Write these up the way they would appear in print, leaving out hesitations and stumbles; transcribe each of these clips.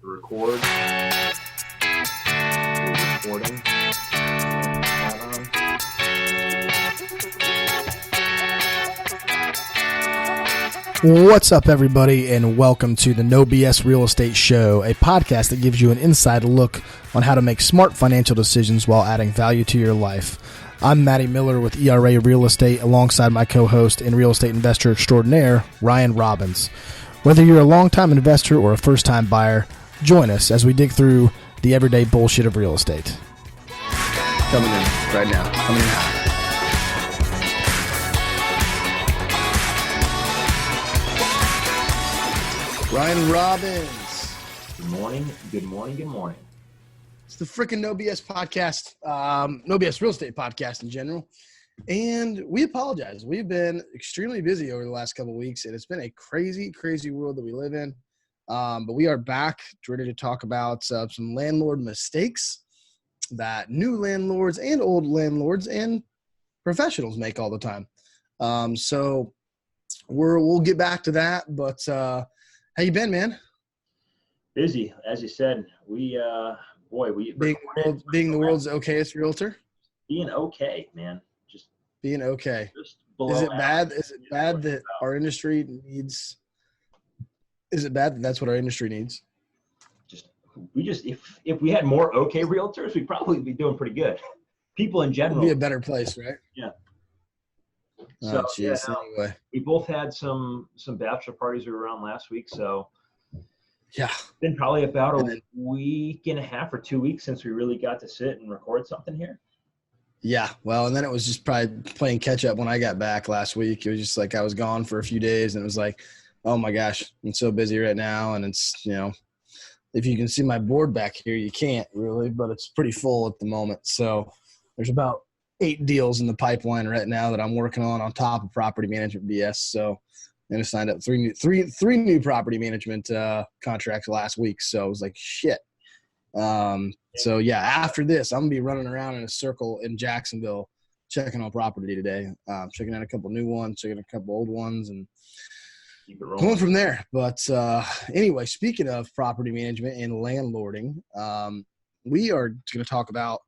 Record. We're recording. What's up, everybody, and welcome to the No BS Real Estate Show, a podcast that gives you an inside look on how to make smart financial decisions while adding value to your life. I'm Matty Miller with ERA Real Estate, alongside my co-host and real estate investor extraordinaire, Ryan Robbins. Whether you're a long-time investor or a first-time buyer, join us as we dig through the everyday bullshit of real estate. Coming in right now. Coming in hot. Ryan Robbins. Good morning. Good morning. Good morning. It's the freaking No BS podcast, No BS Real Estate podcast in general. And we apologize. We've been extremely busy over the last couple of weeks, and it's been a crazy, crazy world that we live in. But we are back ready to talk about some landlord mistakes that new landlords and old landlords and professionals make all the time. So we'll get back to that. But how you been, man? Busy, as you said. We being the world's okayest realtor. Being okay, man. Being okay. Just Is it bad? average. Is it bad that our industry needs? Is it bad that that's what our industry needs? If we had more okay realtors, we'd probably be doing pretty good. People in general. It'd be a better place, right? Yeah. Oh, geez. Anyway. We both had some bachelor parties we were around last week, so yeah, it's been probably about a week and a half or 2 weeks since we really got to sit and record something here. Yeah, well, and then it was just probably playing catch up when I got back last week. It was just like I was gone for a few days, and it was like, oh my gosh, I'm so busy right now, and it's, if you can see my board back here, you can't really, but it's pretty full at the moment. So there's about 8 deals in the pipeline right now that I'm working on top of property management BS. So I'm going to sign up three new property management contracts last week. So I was like, shit. So yeah, after this, I'm gonna be running around in a circle in Jacksonville, checking on property today, checking out a couple new ones, checking a couple old ones, and going from there. But anyway, speaking of property management and landlording, we are going to talk about,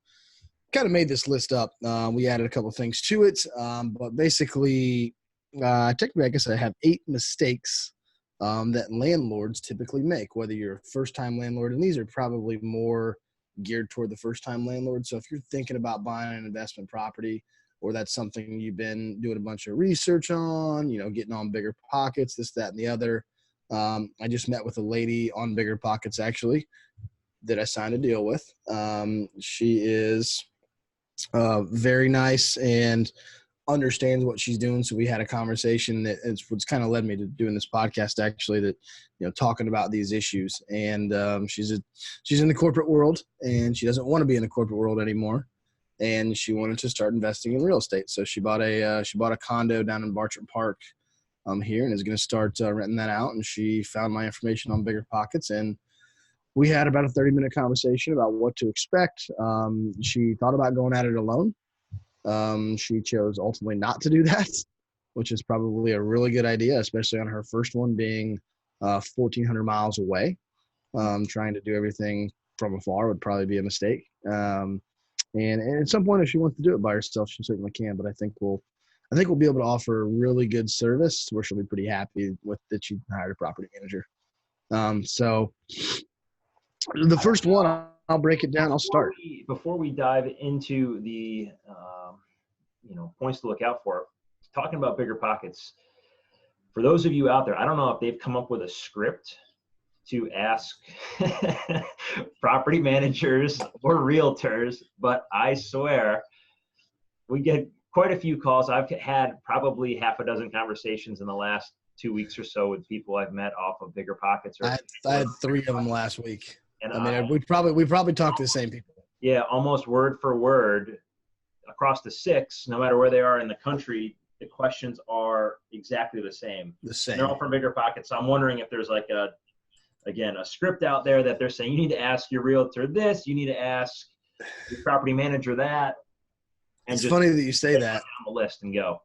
kind of made this list up. We added a couple of things to it, but basically, technically, I guess I have 8 mistakes that landlords typically make, whether you're a first-time landlord, and these are probably more geared toward the first-time landlord. So if you're thinking about buying an investment property, or that's something you've been doing a bunch of research on, getting on Bigger Pockets, this, that, and the other. I just met with a lady on Bigger Pockets, actually, that I signed a deal with. She is very nice and understands what she's doing. So we had a conversation that it's what's kind of led me to doing this podcast, actually, that, talking about these issues. And she's in the corporate world, and she doesn't want to be in the corporate world anymore. And she wanted to start investing in real estate. So she bought a condo down in Bartram Park here, and is going to start renting that out. And she found my information on Bigger Pockets, and we had about a 30-minute conversation about what to expect. She thought about going at it alone. She chose ultimately not to do that, which is probably a really good idea, especially on her first one being 1,400 miles away. Trying to do everything from afar would probably be a mistake. And at some point, if she wants to do it by herself, she certainly can. But I think we'll be able to offer really good service where she'll be pretty happy with that she hired a property manager. So the first one, I'll break it down. I'll start. Before we dive into the points to look out for, talking about Bigger Pockets, for those of you out there, I don't know if they've come up with a script to ask property managers or realtors, but I swear we get quite a few calls. I've had probably half a dozen conversations in the last 2 weeks or so with people I've met off of Bigger Pockets. I had 3 of them last week. And we probably talked to the same people. Yeah, almost word for word across the 6, no matter where they are in the country, the questions are exactly the same. They're all from Bigger Pockets. So I'm wondering if there's like a script out there that they're saying, you need to ask your realtor this, you need to ask your property manager that. And it's funny that you say that. On the list and go.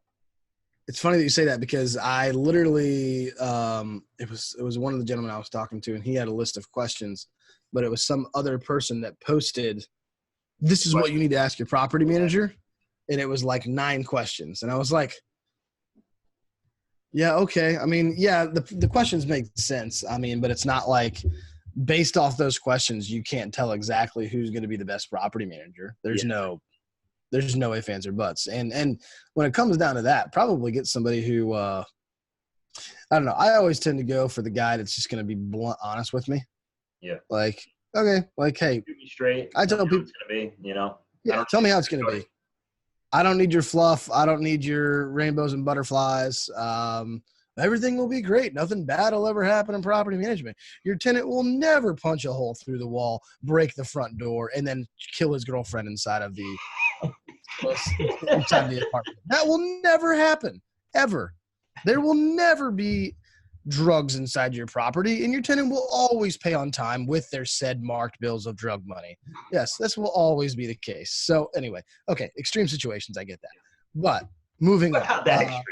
It's funny that you say that because I literally, it was one of the gentlemen I was talking to, and he had a list of questions, but it was some other person that posted, "This is what you need to ask your property manager," and it was like 9 questions, and I was like, "Yeah, okay. I mean, yeah, the questions make sense. I mean, but it's not like based off those questions, you can't tell exactly who's going to be the best property manager. There's no ifs, ands, or buts. And when it comes down to that, probably get somebody who, I don't know. I always tend to go for the guy that's just going to be blunt, honest with me. Yeah. Like, okay, like, hey, Shoot me straight. I tell people, it's going to be, yeah, tell me how it's going to be. I don't need your fluff. I don't need your rainbows and butterflies. Everything will be great. Nothing bad will ever happen in property management. Your tenant will never punch a hole through the wall, break the front door, and then kill his girlfriend inside of the apartment. That will never happen, ever. There will never be drugs inside your property, and your tenant will always pay on time with their said marked bills of drug money. Yes, this will always be the case. So anyway, okay, extreme situations, I get that. But moving on. Not that extreme.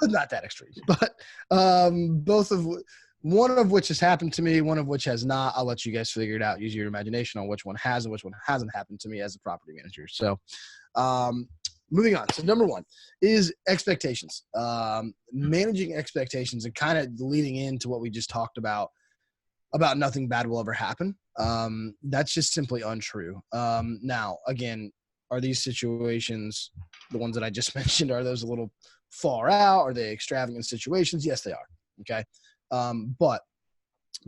Not that extreme. But one of which has happened to me, one of which has not. I'll let you guys figure it out. Use your imagination on which one has and which one hasn't happened to me as a property manager. So moving on. So number 1 is expectations. Managing expectations and kind of leading into what we just talked about nothing bad will ever happen. That's just simply untrue. Now, again, are these situations, the ones that I just mentioned, are those a little far out? Are they extravagant situations? Yes, they are. Okay. But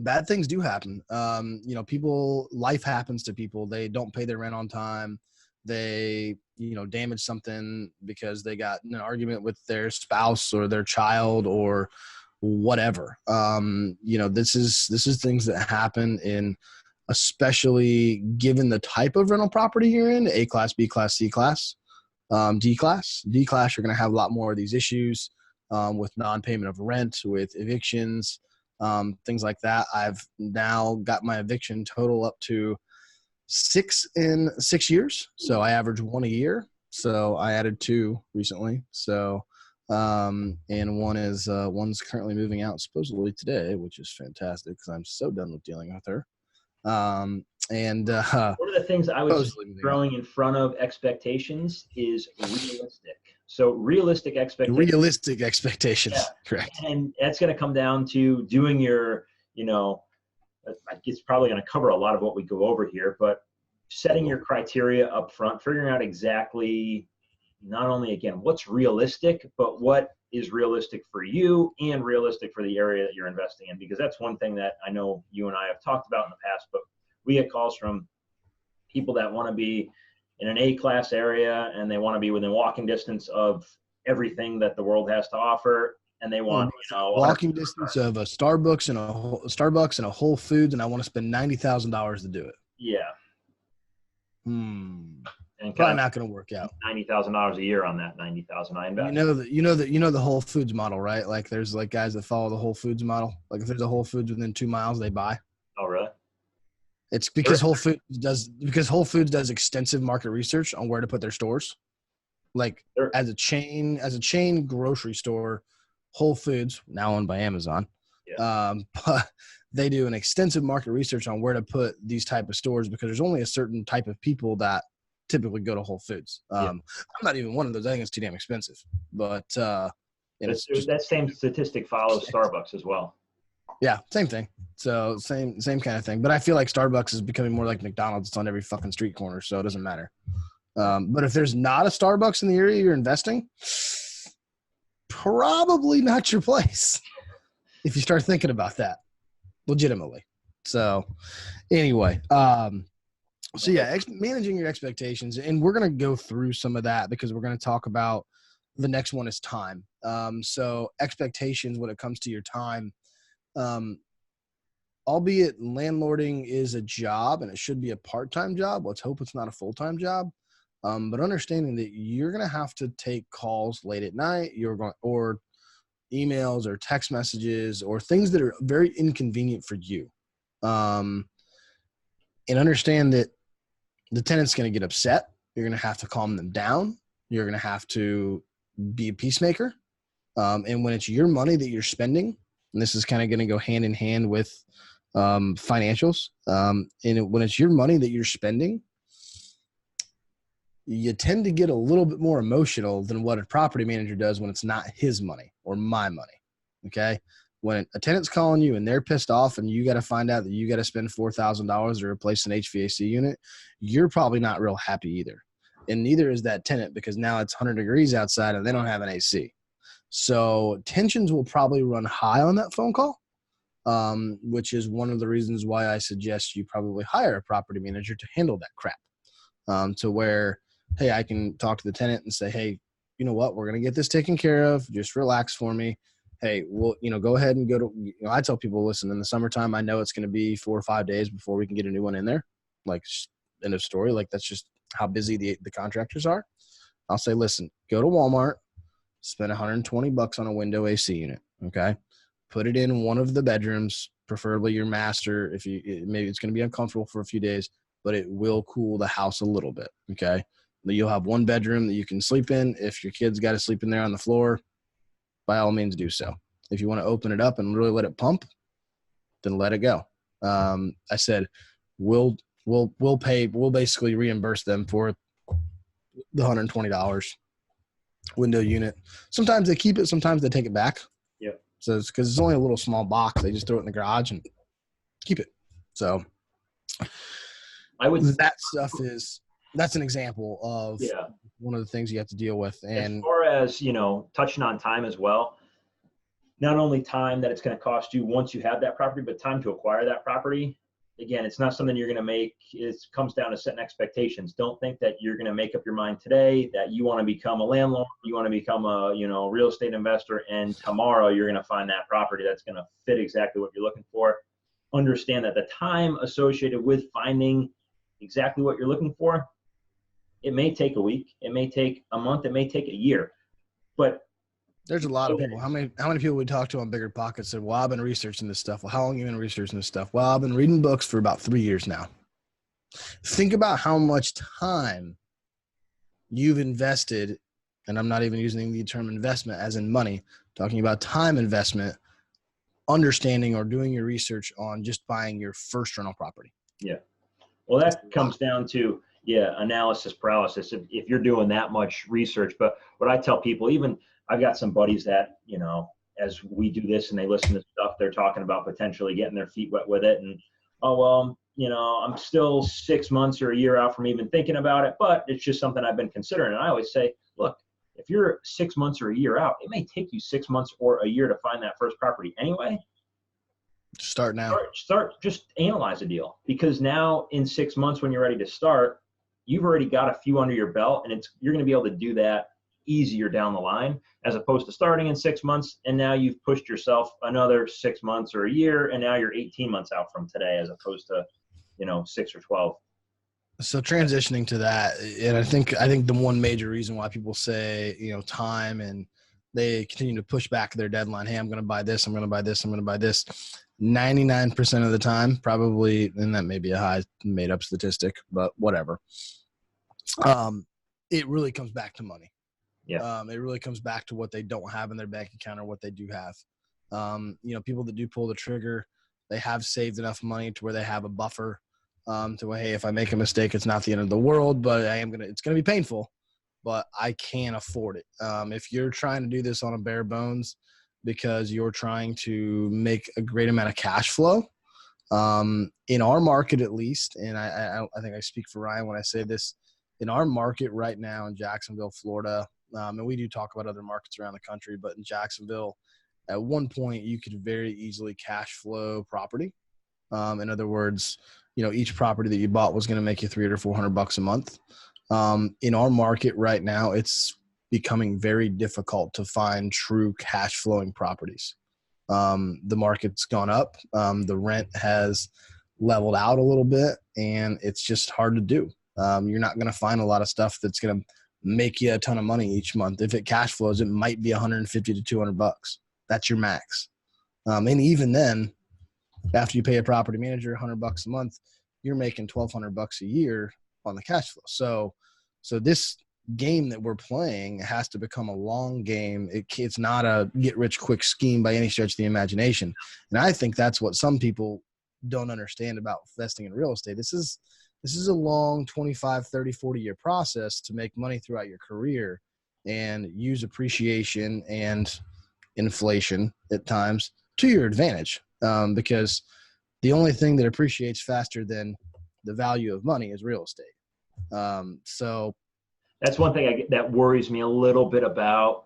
bad things do happen. Life happens to people. They don't pay their rent on time. They, damage something because they got in an argument with their spouse or their child or whatever. This is things that happen in, especially given the type of rental property you're in, A class, B class, C class, D class. D class, you're going to have a lot more of these issues with non-payment of rent, with evictions, things like that. I've now got my eviction total up to 6 in 6 years. So I average 1 a year. So I added 2 recently. So, and one's currently moving out supposedly today, which is fantastic because I'm so done with dealing with her. One of the things I was throwing in front of expectations is realistic. So realistic expectations. Yeah. Correct. And that's going to come down to doing your, it's probably going to cover a lot of what we go over here, but setting your criteria up front, figuring out exactly not only, again, what's realistic, but what is realistic for you and realistic for the area that you're investing in. Because that's one thing that I know you and I have talked about in the past, but we get calls from people that want to be in an A-class area and they want to be within walking distance of everything that the world has to offer. And they want, walking distance of a Starbucks and a Whole Foods, and I want to spend $90,000 to do it. Yeah. And probably not going to work out. $90,000 a year on that $90,000 I invest. You know the Whole Foods model, right? Like there's like guys that follow the Whole Foods model. Like if there's a Whole Foods within 2 miles, they buy. Oh, really? It's because Whole Foods does extensive market research on where to put their stores. Like as a chain grocery store, Whole Foods, now owned by Amazon, but they do an extensive market research on where to put these type of stores because there's only a certain type of people that typically go to Whole Foods. I'm not even one of those. I think it's too damn expensive. But that same statistic follows Starbucks as well. Yeah, same thing. So same kind of thing. But I feel like Starbucks is becoming more like McDonald's. It's on every fucking street corner, so it doesn't matter. But if there's not a Starbucks in the area you're investing, probably not your place if you start thinking about that legitimately. So anyway, managing your expectations, and we're going to go through some of that because we're going to talk about the next one is time. So expectations when it comes to your time, albeit landlording is a job and it should be a part-time job. Let's hope it's not a full-time job. But understanding that you're going to have to take calls late at night, or emails or text messages or things that are very inconvenient for you. And understand that the tenant's going to get upset. You're going to have to calm them down. You're going to have to be a peacemaker. And when it's your money that you're spending, and this is kind of going to go hand in hand with financials, and when it's your money that you're spending, you tend to get a little bit more emotional than what a property manager does when it's not his money or my money. Okay. When a tenant's calling you and they're pissed off and you got to find out that you got to spend $4,000 to replace an HVAC unit, you're probably not real happy either. And neither is that tenant, because now it's 100 degrees outside and they don't have an AC. So tensions will probably run high on that phone call, which is one of the reasons why I suggest you probably hire a property manager to handle that crap, to where, hey, I can talk to the tenant and say, hey, you know what, we're going to get this taken care of. Just relax for me. Hey, well, go ahead and go to, I tell people, listen, in the summertime, I know it's going to be 4 or 5 days before we can get a new one in there. Like, end of story. Like, that's just how busy the contractors are. I'll say, listen, go to Walmart, spend $120 on a window AC unit. Okay. Put it in one of the bedrooms, preferably your master. Maybe it's going to be uncomfortable for a few days, but it will cool the house a little bit. Okay. You'll have one bedroom that you can sleep in. If your kids got to sleep in there on the floor, by all means do so. If you want to open it up and really let it pump, then let it go. I said, we'll basically reimburse them for the $120 window unit. Sometimes they keep it, sometimes they take it back. Yeah. So it's because it's only a little small box. They just throw it in the garage and keep it. So that's an example of one of the things you have to deal with. And as far as, touching on time as well, not only time that it's going to cost you once you have that property, but time to acquire that property. Again, it's not something you're going to make. It comes down to setting expectations. Don't think that you're going to make up your mind today that you want to become a landlord, you want to become a, real estate investor, and tomorrow you're going to find that property that's going to fit exactly what you're looking for. Understand that the time associated with finding exactly what you're looking for, it may take a week, it may take a month, it may take a year, but there's a lot of people. How many people we talk to on Bigger Pockets said, well, I've been researching this stuff. Well, how long have you been researching this stuff? Well, I've been reading books for about 3 years now. Think about how much time you've invested, and I'm not even using the term investment as in money, talking about time investment, understanding or doing your research on just buying your first rental property. Yeah. Well, that comes down to, analysis paralysis if you're doing that much research. But what I tell people, even I've got some buddies that, as we do this and they listen to stuff, they're talking about potentially getting their feet wet with it. And, I'm still 6 months or a year out from even thinking about it, but it's just something I've been considering. And I always say, look, if you're 6 months or a year out, it may take you 6 months or a year to find that first property anyway. Start now. Just analyze a deal, because now in 6 months when you're ready to start, you've already got a few under your belt, and you're going to be able to do that easier down the line, as opposed to starting in 6 months and now you've pushed yourself another 6 months or a year, and now you're 18 months out from today as opposed to 6 or 12. So transitioning to that, and I think the one major reason why people say time, and they continue to push back their deadline, hey, I'm going to buy this, I'm going to buy this, I'm going to buy this, 99% of the time, probably, and that may be a high made up statistic, but whatever, it really comes back to money. Yeah. It really comes back to what they don't have in their bank account or what they do have. People that do pull the trigger, they have saved enough money to where they have a buffer, to where, hey, if I make a mistake, it's not the end of the world, but it's going to be painful, but I can afford it. If you're trying to do this on a bare bones because you're trying to make a great amount of cash flow, in our market at least, and I think I speak for Ryan when I say this, in our market right now in Jacksonville, Florida, and we do talk about other markets around the country, but in Jacksonville, at one point, you could very easily cash flow property. In other words, each property that you bought was going to make you $300 or $400 a month. In our market right now, it's becoming very difficult to find true cash flowing properties. The market's gone up. The rent has leveled out a little bit, and it's just hard to do. You're not going to find a lot of stuff that's going to make you a ton of money each month. If it cash flows, it might be $150 to $200. That's your max. And even then, after you pay a property manager $100 a month, you're making $1,200 a year on the cash flow. So this game that we're playing has to become a long game. It's not a get-rich-quick scheme by any stretch of the imagination. And I think that's what some people don't understand about investing in real estate. This is a long 25, 30, 40-year process to make money throughout your career and use appreciation and inflation at times to your advantage, because the only thing that appreciates faster than the value of money is real estate. So that's one thing that worries me a little bit about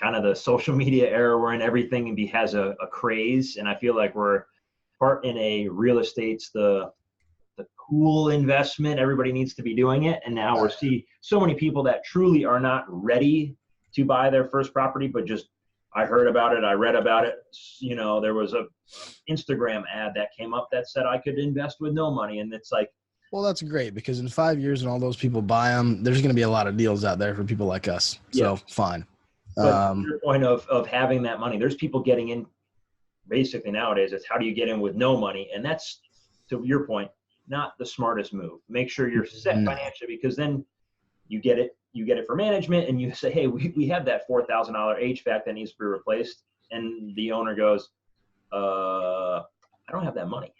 kind of the social media era we're in. Everything has a craze, and I feel like we're part in a real estate's the cool investment. Everybody needs to be doing it, and now we're seeing so many people that truly are not ready to buy their first property, but just, I heard about it, I read about it. You know, there was a Instagram ad that came up that said I could invest with no money, and it's like, well, that's great, because in 5 years when all those people buy them, there's going to be a lot of deals out there for people like us. So fine. But to your point of having that money, there's people getting in. Basically nowadays, it's how do you get in with no money, and that's, to your point, not the smartest move. Make sure you're set financially, because then you get it for management, and you say, hey, we have that $4,000 HVAC that needs to be replaced, and the owner goes, I don't have that money.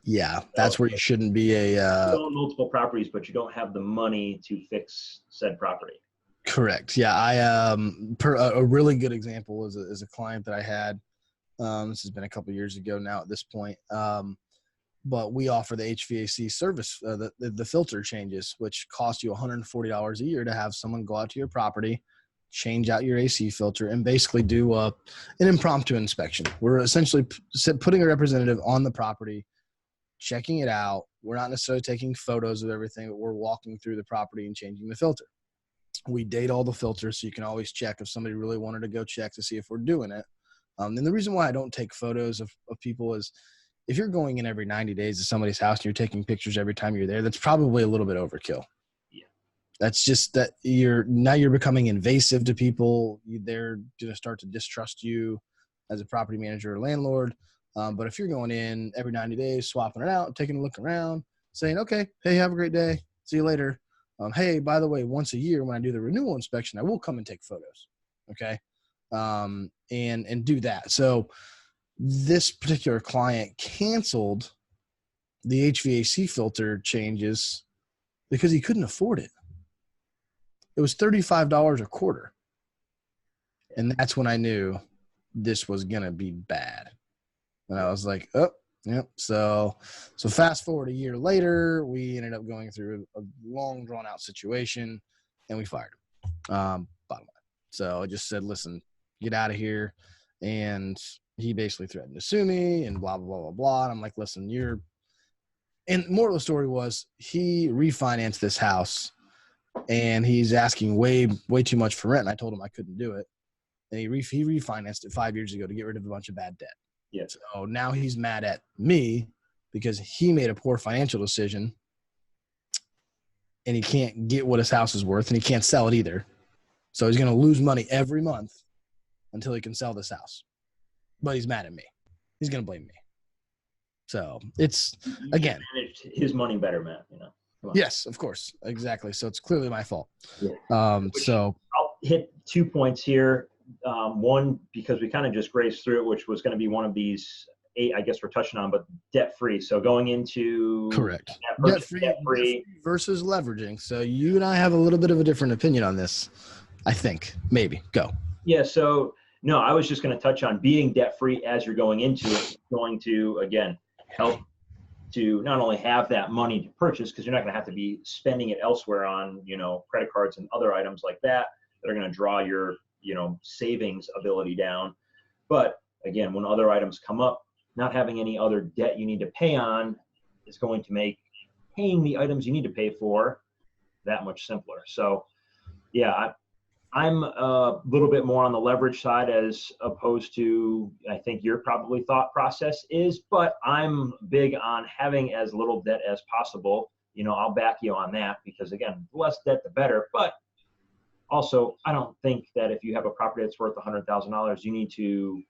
Yeah, that's where you shouldn't be you own multiple properties, but you don't have the money to fix said property. Correct. Yeah, a really good example is a client that I had. This has been a couple of years ago now at this point. But we offer the HVAC service, the filter changes, which cost you $140 a year to have someone go out to your property, change out your AC filter, and basically do an impromptu inspection. We're essentially putting a representative on the property, checking it out. We're not necessarily taking photos of everything, but we're walking through the property and changing the filter. We date all the filters, so you can always check if somebody really wanted to go check to see if we're doing it. And the reason why I don't take photos of people is, if you're going in every 90 days to somebody's house and you're taking pictures every time you're there, that's probably a little bit overkill. Yeah. That's just that you're becoming invasive to people. They're going to start to distrust you as a property manager or landlord. But if you're going in every 90 days, swapping it out, taking a look around, saying, okay, hey, have a great day, see you later. Hey, by the way, once a year when I do the renewal inspection, I will come and take photos. Okay. And do that. So this particular client canceled the HVAC filter changes because he couldn't afford it. It was $35 a quarter. And that's when I knew this was going to be bad. And I was like, oh, yep. So fast forward a year later, we ended up going through a long drawn out situation, and we fired him. Bottom line. So I just said, listen, get out of here. And he basically threatened to sue me and blah, blah, blah, blah, blah. And I'm like, listen, and moral of the story was, he refinanced this house and he's asking way, way too much for rent. And I told him I couldn't do it. And he refinanced it 5 years ago to get rid of a bunch of bad debt. Yeah. So now he's mad at me because he made a poor financial decision and he can't get what his house is worth, and he can't sell it either. So he's going to lose money every month until he can sell this house. But he's mad at me. He's going to blame me. So it's, again, managed his money better, Matt. You know. Yes, of course. Exactly. So it's clearly my fault. Yeah. So I'll hit 2 points here. One, because we kind of just grazed through it, which was going to be one of these 8, I guess we're touching on, but debt-free. So going into correct. Debt-free versus leveraging. So you and I have a little bit of a different opinion on this, I think. Maybe. Go. Yeah. So no, I was just going to touch on being debt-free as you're going into it, going to, again, help to not only have that money to purchase, because you're not going to have to be spending it elsewhere on, credit cards and other items like that are going to draw your, savings ability down. But again, when other items come up, not having any other debt you need to pay on is going to make paying the items you need to pay for that much simpler. So yeah, I'm a little bit more on the leverage side as opposed to, I think your probably thought process is, but I'm big on having as little debt as possible. I'll back you on that, because again, the less debt, the better. But also, I don't think that if you have a property that's worth $100,000, you need to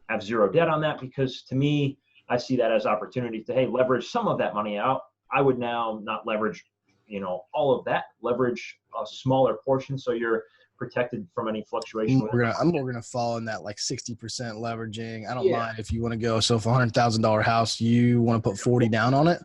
have zero debt on that, because to me, I see that as opportunity to, hey, leverage some of that money out. I would now not leverage all of that, leverage a smaller portion so you're protected from any fluctuation. I'm more gonna fall in that like 60% leveraging. I don't Yeah. mind if you want to go. So if $100,000 house, you want to put 40 down on it.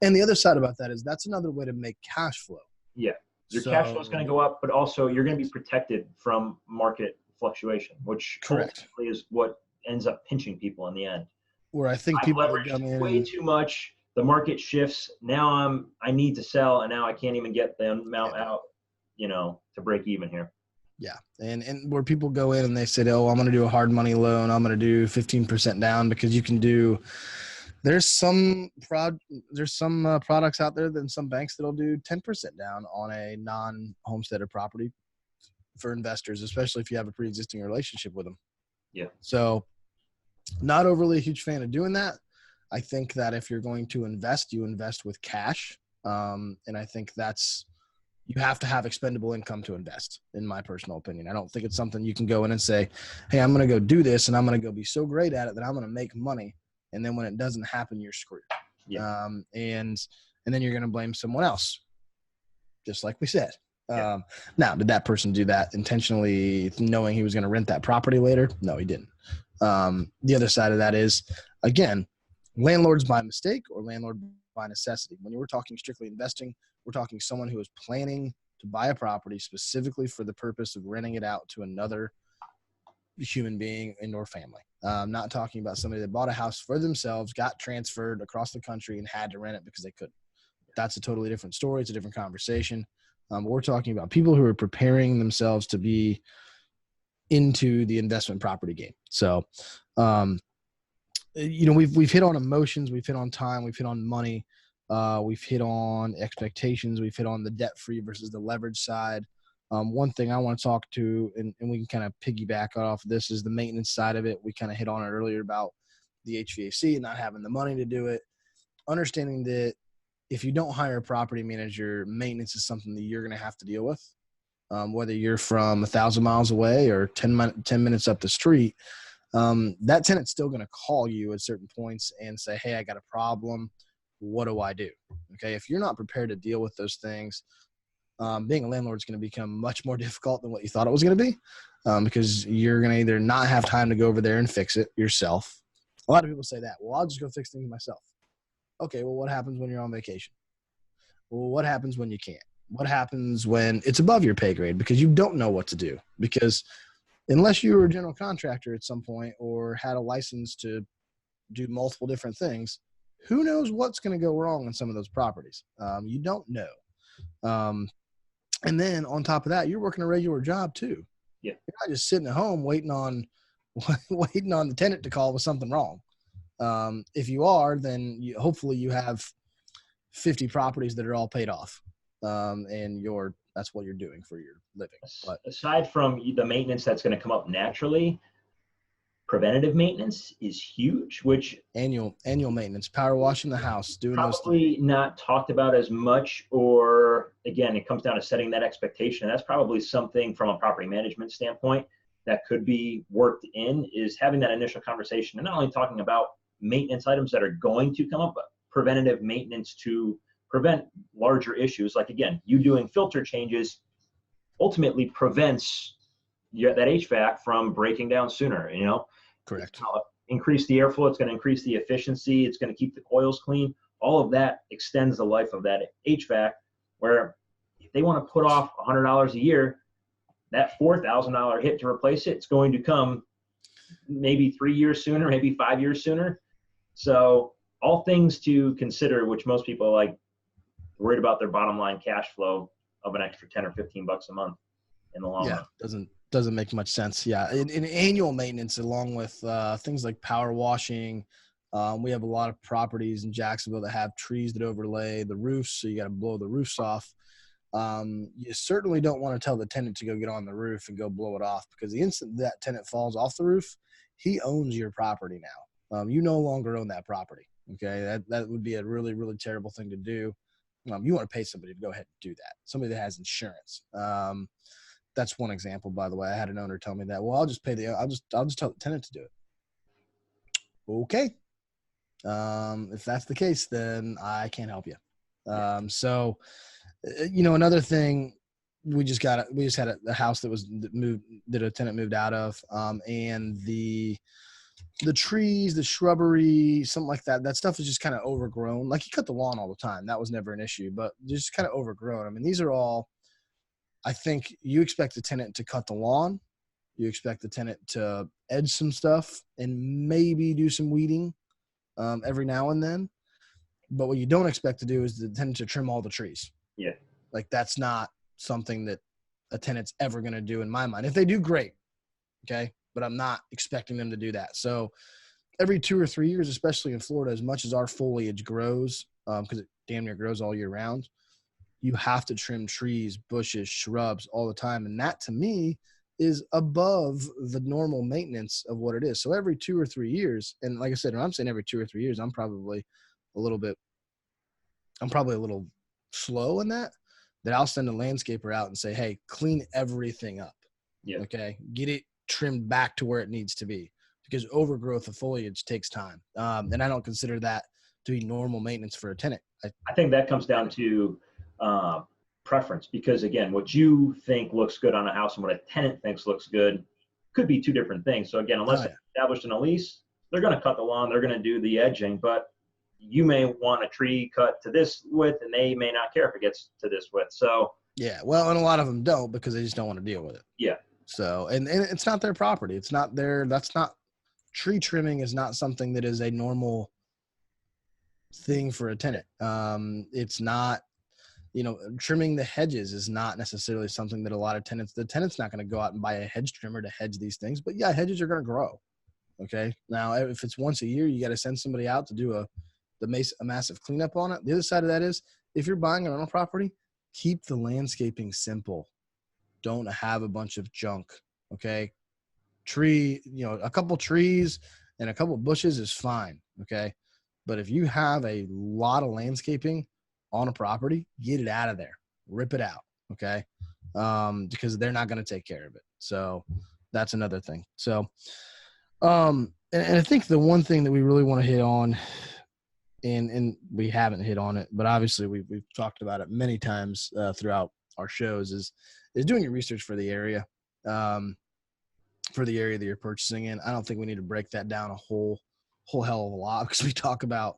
And the other side about that is that's another way to make cash flow. Yeah. Your cash flow is going to go up, but also you're going to be protected from market fluctuation, which correct is what ends up pinching people in the end. Where I think I've people leveraged way too much. The market shifts. Now I need to sell, and now I can't even get the amount out, to break even here. Yeah. And where people go in and they say, oh, I'm going to do a hard money loan. I'm going to do 15% down because you can do, there's some products out there than some banks that'll do 10% down on a non-homesteaded property for investors, especially if you have a pre-existing relationship with them. Yeah. So not overly a huge fan of doing that. I think that if you're going to invest, you invest with cash. And I think you have to have expendable income to invest, in my personal opinion. I don't think it's something you can go in and say, hey, I'm going to go do this and I'm going to go be so great at it that I'm going to make money. And then when it doesn't happen, you're screwed. Yeah. And then you're going to blame someone else, just like we said. Yeah. Now, did that person do that intentionally knowing he was going to rent that property later? No, he didn't. The other side of that is, again, landlords by mistake or landlord by necessity. When you were talking strictly investing, we're talking someone who is planning to buy a property specifically for the purpose of renting it out to another human being and or family. I'm not talking about somebody that bought a house for themselves, got transferred across the country and had to rent it because they couldn't. That's a totally different story. It's a different conversation. We're talking about people who are preparing themselves to be into the investment property game. So, we've hit on emotions, we've hit on time, we've hit on money, we've hit on expectations, we've hit on the debt-free versus the leverage side. One thing I want to talk to, and we can kind of piggyback off of this, is the maintenance side of it. We kind of hit on it earlier about the HVAC and not having the money to do it. Understanding that if you don't hire a property manager, maintenance is something that you're going to have to deal with. Whether you're from 1,000 miles away or 10 minutes up the street, that tenant's still going to call you at certain points and say, hey, I got a problem. What do I do? Okay. If you're not prepared to deal with those things, being a landlord is going to become much more difficult than what you thought it was going to be, because you're going to either not have time to go over there and fix it yourself. A lot of people say that, well, I'll just go fix things myself. Okay. Well, what happens when you're on vacation? Well, what happens when you can't? What happens when it's above your pay grade because you don't know what to do? Because unless you were a general contractor at some point or had a license to do multiple different things, who knows what's going to go wrong in some of those properties? You don't know. And then on top of that, you're working a regular job too. Yeah. You're not just sitting at home waiting on the tenant to call with something wrong. If you are, then hopefully you have 50 properties that are all paid off. And that's what you're doing for your living. But aside from the maintenance that's going to come up naturally, preventative maintenance is huge, which annual maintenance, power washing the house, doing those things. Probably not talked about as much, or again, it comes down to setting that expectation. That's probably something from a property management standpoint that could be worked in, is having that initial conversation and not only talking about maintenance items that are going to come up, but preventative maintenance to prevent larger issues. Like, again, you doing filter changes ultimately prevents that HVAC from breaking down sooner, Correct. It's gonna increase the airflow. It's going to increase the efficiency. It's going to keep the coils clean. All of that extends the life of that HVAC, where if they want to put off $100 a year, that $4,000 hit to replace it's going to come maybe 3 years sooner, maybe 5 years sooner. So all things to consider, which most people are like worried about their bottom line cash flow of an extra 10 or 15 bucks a month in the long run. Doesn't make much sense. Yeah. In annual maintenance, along with things like power washing, we have a lot of properties in Jacksonville that have trees that overlay the roofs, so you got to blow the roofs off. You certainly don't want to tell the tenant to go get on the roof and go blow it off, because the instant that tenant falls off the roof, he owns your property now. You no longer own that property. Okay. That would be a really, really terrible thing to do. You want to pay somebody to go ahead and do that. Somebody that has insurance. That's one example, by the way. I had an owner tell me that. Well, I'll just tell the tenant to do it. Okay. If that's the case, then I can't help you. So Another thing, we just had a house that a tenant moved out of, and the trees, the shrubbery, something like that stuff is just kind of overgrown. Like, he cut the lawn all the time. That was never an issue, but just kind of overgrown. I mean, these are all, I think you expect the tenant to cut the lawn. You expect the tenant to edge some stuff and maybe do some weeding every now and then. But what you don't expect to do is the tenant to trim all the trees. Yeah. Like, that's not something that a tenant's ever going to do in my mind. If they do, great. Okay. But I'm not expecting them to do that. So every 2 or 3 years, especially in Florida, as much as our foliage grows, because it damn near grows all year round, you have to trim trees, bushes, shrubs all the time. And that, to me, is above the normal maintenance of what it is. So every 2 or 3 years, and like I said, when I'm saying every 2 or 3 years, I'm probably a little slow in that I'll send a landscaper out and say, hey, clean everything up. Yeah. Okay. Get it trimmed back to where it needs to be, because overgrowth of foliage takes time. And I don't consider that to be normal maintenance for a tenant. I think that comes down to preference, because again, what you think looks good on a house and what a tenant thinks looks good could be two different things. So again, unless it's established in a lease, they're going to cut the lawn, they're going to do the edging, but you may want a tree cut to this width and they may not care if it gets to this width. So yeah, well, and a lot of them don't, because they just don't want to deal with it. Yeah. So, and it's not their property. It's not tree trimming is not something that is a normal thing for a tenant. It's not, trimming the hedges is not necessarily something that a lot of the tenant's not going to go out and buy a hedge trimmer to hedge these things, but yeah, hedges are going to grow. Okay. Now, if it's once a year, you got to send somebody out to do a massive cleanup on it. The other side of that is, if you're buying a rental property, keep the landscaping simple. Don't have a bunch of junk. Okay. A couple trees and a couple bushes is fine. Okay. But if you have a lot of landscaping on a property, get it out of there, rip it out. Okay. Because they're not going to take care of it. So that's another thing. So, and I think the one thing that we really want to hit on, and we haven't hit on it, but obviously we've talked about it many times throughout our shows, is doing your research for the area, that you're purchasing in. I don't think we need to break that down a whole hell of a lot, because we talk about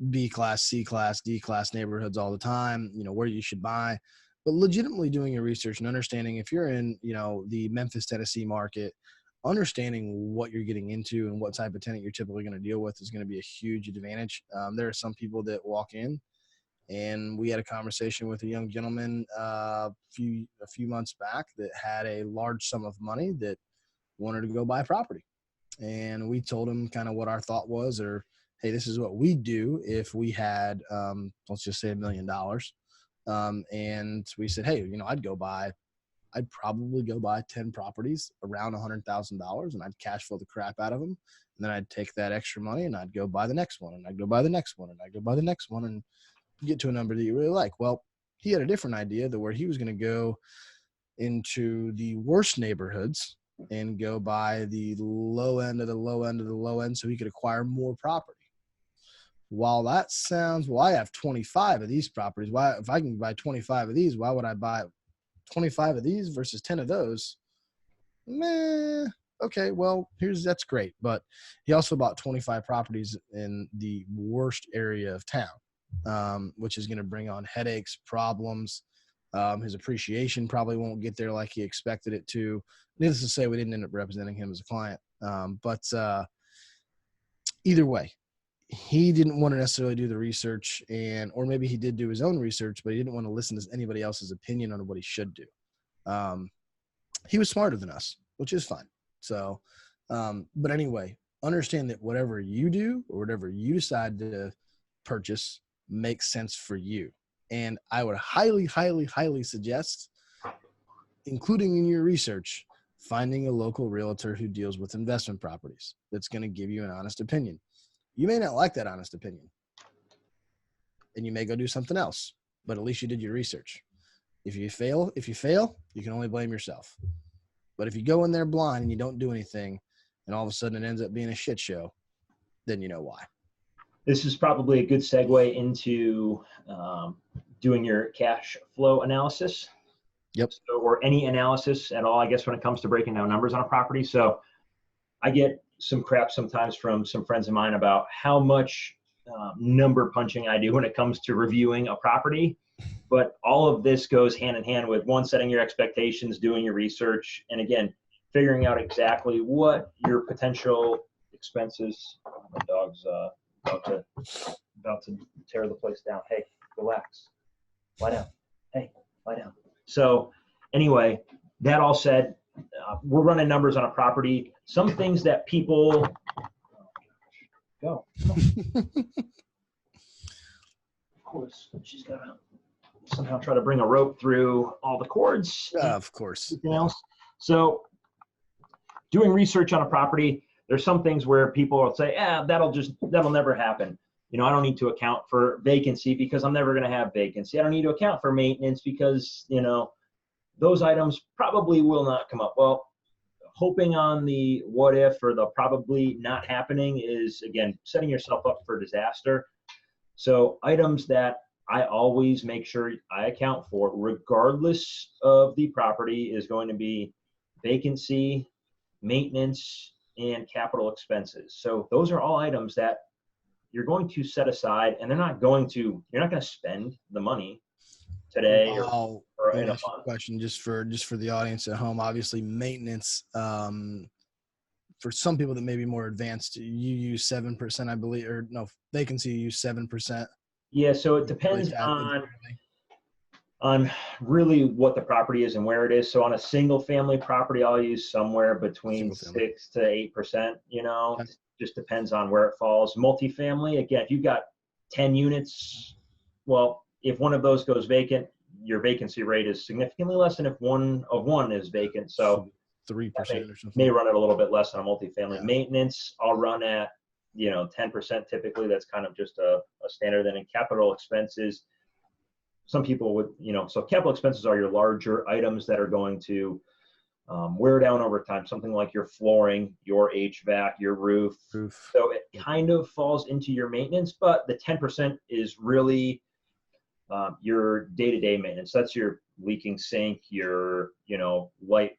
B class, C class, D class neighborhoods all the time, where you should buy, but legitimately doing your research and understanding, if you're in, the Memphis, Tennessee market, understanding what you're getting into and what type of tenant you're typically going to deal with is going to be a huge advantage. There are some people that walk in, and we had a conversation with a young gentleman a few months back that had a large sum of money that wanted to go buy property. And we told him kind of what our thought was, or, hey, this is what we'd do if we had, let's just say $1 million. And we said, hey, I'd probably go buy 10 properties around $100,000, and I'd cash flow the crap out of them. And then I'd take that extra money and I'd go buy the next one, and I'd go buy the next one, and I'd go buy the next one, and get to a number that you really like. Well, he had a different idea where he was going to go into the worst neighborhoods and go buy the low end of the low end of the low end, so he could acquire more property. While that sounds, I have 25 of these properties. Why, if I can buy 25 of these, why would I buy 25 of these versus 10 of those? Okay, well, that's great. But he also bought 25 properties in the worst area of town, which is going to bring on headaches, problems. His appreciation probably won't get there like he expected it to. Needless to say, we didn't end up representing him as a client. But either way, he didn't want to necessarily do the research, or maybe he did do his own research, but he didn't want to listen to anybody else's opinion on what he should do. He was smarter than us, which is fine. So, but anyway, understand that whatever you do or whatever you decide to purchase makes sense for you. And I would highly, highly, highly suggest, including in your research, finding a local realtor who deals with investment properties that's going to give you an honest opinion. You may not like that honest opinion, and you may go do something else, but at least you did your research. If you fail, you can only blame yourself. But if you go in there blind and you don't do anything, and all of a sudden it ends up being a shit show, then you know why. This is probably a good segue into doing your cash flow analysis. Yep. So, or any analysis at all, I guess, when it comes to breaking down numbers on a property. So I get some crap sometimes from some friends of mine about how much number punching I do when it comes to reviewing a property. But all of this goes hand in hand with, one, setting your expectations, doing your research, and again, figuring out exactly what your potential expenses. The dog's about to tear the place down. Hey, relax. Lie down. Hey, lie down. So anyway, that all said, we're running numbers on a property. Some things that people go. Of course, she's got to somehow try to bring a rope through all the cords. Of course. Everything else. So doing research on a property, there's some things where people will say, that'll never happen. You know, I don't need to account for vacancy because I'm never going to have vacancy. I don't need to account for maintenance because, you know, those items probably will not come up. Well, hoping on the what if or the probably not happening is, again, setting yourself up for disaster. So items that I always make sure I account for, regardless of the property, is going to be vacancy, maintenance, and capital expenses. So those are all items that you're going to set aside, and you're not going to spend the money today or in a month. Question just for the audience at home. Obviously, maintenance, for some people that may be more advanced, you use 7%, I believe, or no, vacancy, you use 7%. Yeah, so it depends on really what the property is and where it is. So on a single family property, I'll use somewhere between 6 to 8%, you know. Okay. Just depends on where it falls. Multifamily, again, if you've got 10 units, well, if one of those goes vacant, your vacancy rate is significantly less than if one is vacant. So 3% or something. May run it a little bit less on a multifamily. Yeah. Maintenance, I'll run at 10% typically. That's kind of just a standard. Then in capital expenses, some people would, so capital expenses are your larger items that are going to wear down over time. Something like your flooring, your HVAC, your roof. So it kind of falls into your maintenance, but the 10% is really your day-to-day maintenance. That's your leaking sink, your, light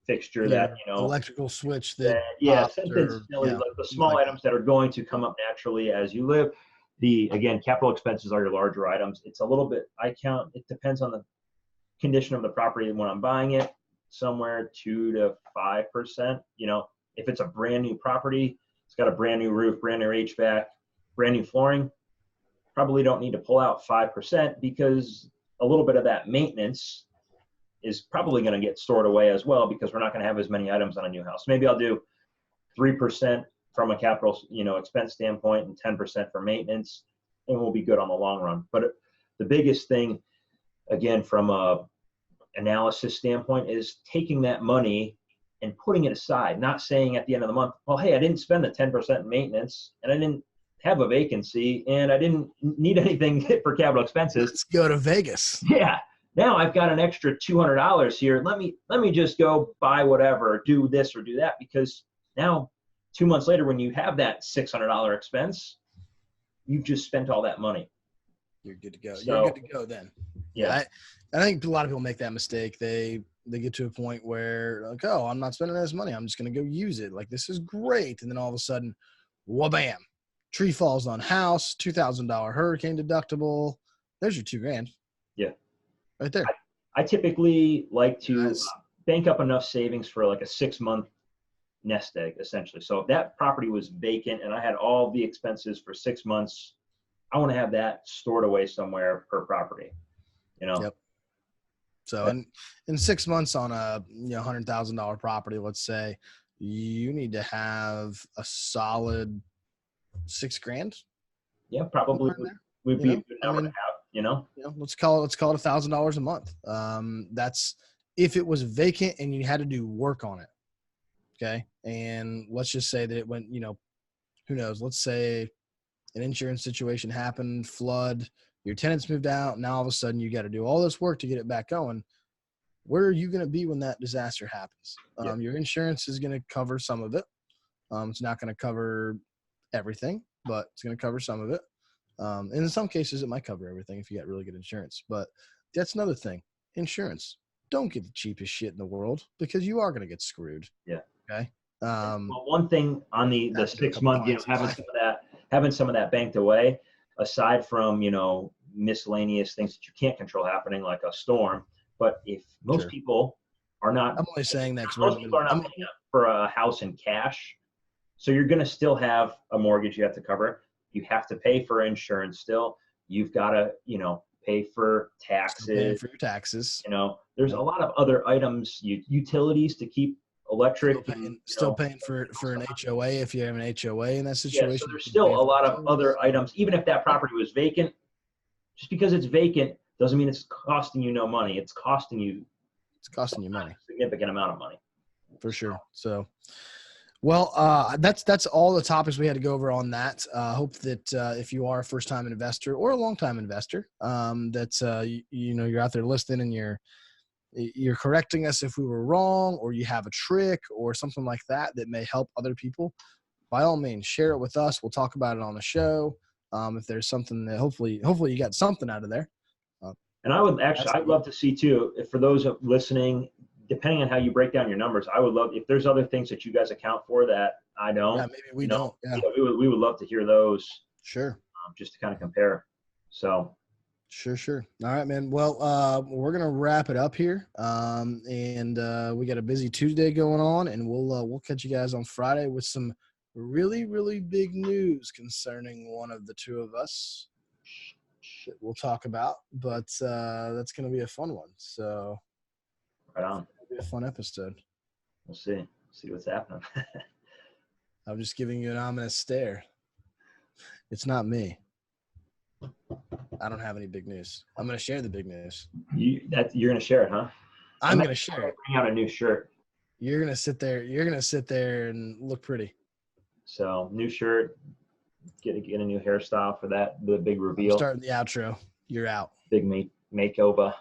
fixture, electrical switch something silly, like the small items that are going to come up naturally as you live. Again, capital expenses are your larger items. It's a little bit, it depends on the condition of the property when I'm buying it, somewhere 2 to 5%. If it's a brand new property, it's got a brand new roof, brand new HVAC, brand new flooring, probably don't need to pull out 5% because a little bit of that maintenance is probably going to get stored away as well because we're not going to have as many items on a new house. Maybe I'll do 3% from a capital, expense standpoint and 10% for maintenance, and we'll be good on the long run. But the biggest thing, again, from a analysis standpoint, is taking that money and putting it aside, not saying at the end of the month, well, hey, I didn't spend the 10% in maintenance and I didn't have a vacancy and I didn't need anything for capital expenses. Let's go to Vegas. Yeah. Now I've got an extra $200 here. Let me just go buy whatever, do this or do that, because now 2 months later, when you have that $600 expense, you've just spent all that money. You're good to go. So, you're good to go then. Yeah. I think a lot of people make that mistake. They get to a point where, like, oh, I'm not spending this money. I'm just going to go use it. Like, this is great. And then all of a sudden, wha-bam, tree falls on house, $2,000 hurricane deductible. There's your $2,000. Yeah. Right there. I typically like to bank up enough savings for like a 6-month nest egg, essentially. So if that property was vacant and I had all the expenses for 6 months, I want to have that stored away somewhere per property, Yep. So in 6 months on a $100,000 property, let's say, you need to have a solid $6,000. Yeah, probably would be a good number to have. Let's call it $1,000 a month. That's if it was vacant and you had to do work on it. Okay. And let's just say that it went, who knows, let's say an insurance situation happened, flood, your tenants moved out. Now all of a sudden you got to do all this work to get it back going. Where are you going to be when that disaster happens? Your insurance is going to cover some of it. It's not going to cover everything, but it's going to cover some of it. And in some cases, it might cover everything if you got really good insurance. But that's another thing. Insurance. Don't get the cheapest shit in the world because you are going to get screwed. Yeah. Okay. Well, one thing on the 6 months, clients. having some of that banked away, aside from, miscellaneous things that you can't control happening like a storm. But if most people are not, I'm only saying that most people are not paying up for a house in cash. So you're going to still have a mortgage you have to cover. You have to pay for insurance still. You've got to, pay for taxes. Paying for your taxes. There's a lot of other items, utilities to keep electric. Still paying for an HOA if you have an HOA in that situation. Yeah, so there's still a lot of other items. Even if that property was vacant, just because it's vacant doesn't mean it's costing you no money. It's costing you money. A significant amount of money. For sure. So, well, that's all the topics we had to go over on that. Hope that if you are a first-time investor or a long-time investor, that you're out there listening and you're correcting us if we were wrong, or you have a trick or something like that may help other people. By all means, share it with us. We'll talk about it on the show. If there's something that hopefully you got something out of there. And I'd love to see too, if for those listening, depending on how you break down your numbers, I would love if there's other things that you guys account for that I don't. Yeah, maybe we don't. Yeah. We would love to hear those. Sure. Just to kind of compare. So. Sure. All right, man. Well, we're gonna wrap it up here, and we got a busy Tuesday going on, and we'll catch you guys on Friday with some really, really big news concerning one of the two of us that we'll talk about. But that's gonna be a fun one. So, right on. It'll be a fun episode. We'll see what's happening. I'm just giving you an ominous stare. It's not me. I don't have any big news. I'm going to share the big news. You're going to share it, huh? I'm going to share it. Bring out a new shirt. You're going to sit there. You're going to sit there and look pretty. So new shirt, get a new hairstyle for that. The big reveal. Starting the outro. You're out. Big makeover.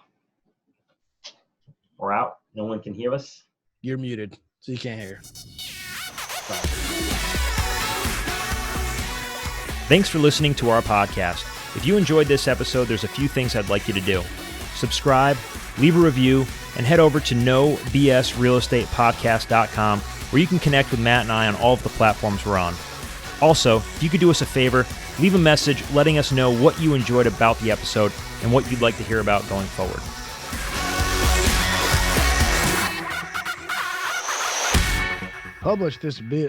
We're out. No one can hear us. You're muted, so you can't hear. Bye. Thanks for listening to our podcast. If you enjoyed this episode, there's a few things I'd like you to do. Subscribe, leave a review, and head over to nobsrealestatepodcast.com where you can connect with Matt and I on all of the platforms we're on. Also, if you could do us a favor, leave a message letting us know what you enjoyed about the episode and what you'd like to hear about going forward. Publish this bit.